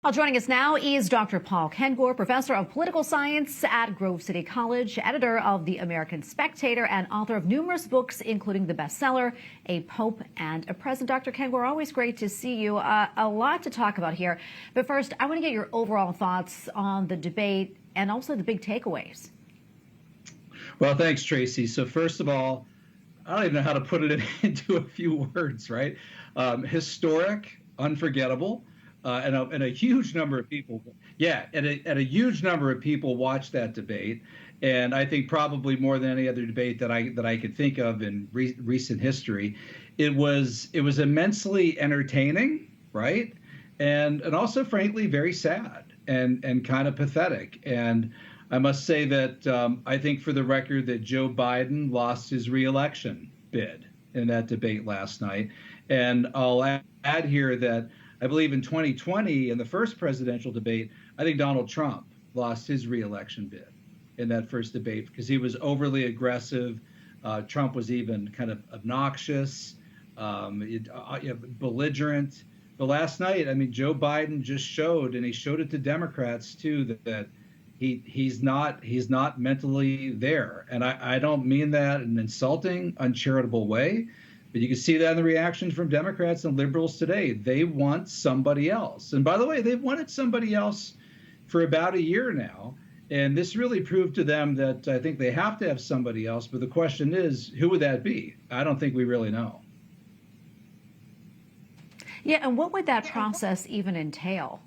Well, joining us now is Dr. Paul Kengor, professor of political science at Grove City College, editor of The American Spectator, and author of numerous books, including the bestseller, A Pope and a President. Dr. Kengor, always great to see you. A lot to talk about here. But first, I want to get your overall thoughts on the debate and also the big takeaways. Well, thanks, Tracy. So first of all, I don't even know how to put it into a few words, right? Historic, unforgettable. And a huge number of people, and a huge number of people watched that debate, and I think probably more than any other debate that I could think of in recent history, it was immensely entertaining, right, and also frankly very sad and kind of pathetic. And I must say that I think for the record that Joe Biden lost his reelection bid in that debate last night, and I'll add here that I believe in 2020, in the first presidential debate, I think Donald Trump lost his reelection bid in that first debate because he was overly aggressive. Trump was even kind of obnoxious, belligerent. But last night, I mean, Joe Biden just showed, and he showed it to Democrats too, that he's not mentally there. And I don't mean that in an insulting, uncharitable way. But you can see that in the reactions from Democrats and liberals today. They want somebody else. And by the way, they've wanted somebody else for about a year now. And this really proved to them that I think they have to have somebody else. But the question is, who would that be? I don't think we really know. Yeah, and what would that process even entail?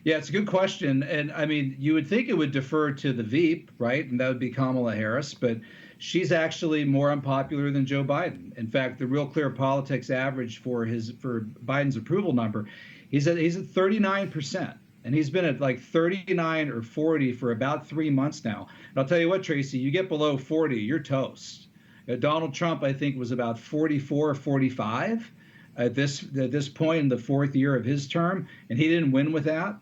Yeah, it's a good question. And I mean, you would think it would defer to the VP, right? And that would be Kamala Harris. But she's actually more unpopular than Joe Biden. In fact, the Real Clear Politics average for Biden's approval number, he's at 39%, and he's been at like 39 or 40 for about 3 months now. And I'll tell you what, Tracy, you get below 40, you're toast. Donald Trump, I think, was about 44 or 45 at this point in the fourth year of his term, and he didn't win with that.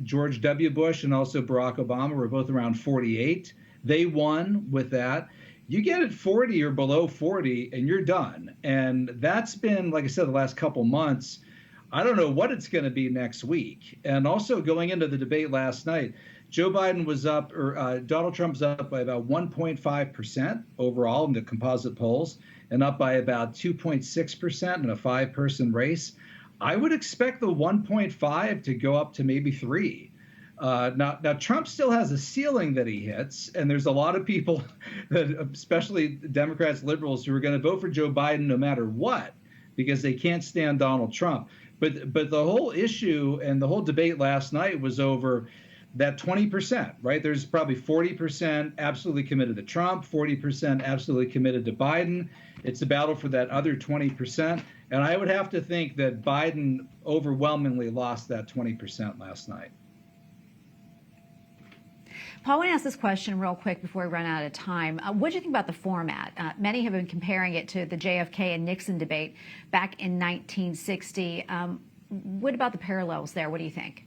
George W. Bush, and also Barack Obama were both around 48. They won with that. You get at 40 or below 40 and you're done. And that's been, like I said, the last couple months. I don't know what it's going to be next week. And also going into the debate last night, Joe Biden was up, or Donald Trump's up by about 1.5% overall in the composite polls, and up by about 2.6% in a 5-person race. I would expect the 1.5 to go up to maybe 3. Now, Trump still has a ceiling that he hits, and there's a lot of people, especially Democrats, liberals, who are going to vote for Joe Biden no matter what, because they can't stand Donald Trump. But the whole issue and the whole debate last night was over that 20%, right? There's probably 40% absolutely committed to Trump, 40% absolutely committed to Biden. It's a battle for that other 20%. And I would have to think that Biden overwhelmingly lost that 20% last night. Paul, I want to ask this question real quick before we run out of time. What do you think about the format? Many have been comparing it to the JFK and Nixon debate back in 1960. What about the parallels there? What do you think?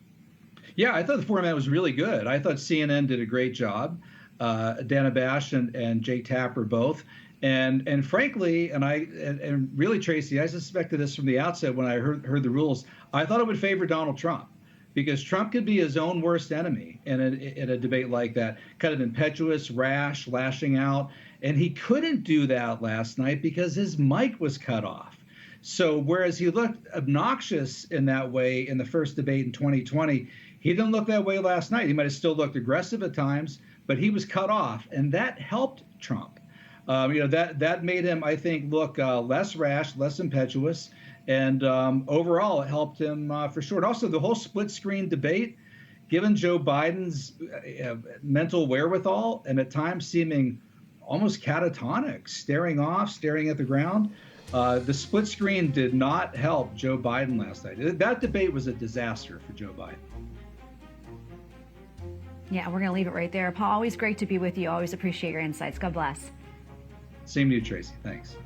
Yeah, I thought the format was really good. I thought CNN did a great job. Dana Bash and Jake Tapper both. And frankly, and really, Tracy, I suspected this from the outset when I heard the rules. I thought it would favor Donald Trump, because Trump could be his own worst enemy in a debate like that, kind of impetuous, rash, lashing out. And he couldn't do that last night because his mic was cut off. So whereas he looked obnoxious in that way in the first debate in 2020, he didn't look that way last night. He might have still looked aggressive at times, but he was cut off, and that helped Trump. That made him, I think, look less rash, less impetuous. And overall, it helped him for sure. And also, the whole split screen debate, given Joe Biden's mental wherewithal and at times seeming almost catatonic, staring off, staring at the ground, the split screen did not help Joe Biden last night. That debate was a disaster for Joe Biden. Yeah, we're going to leave it right there. Paul, always great to be with you. Always appreciate your insights. God bless. Same to you, Tracy. Thanks.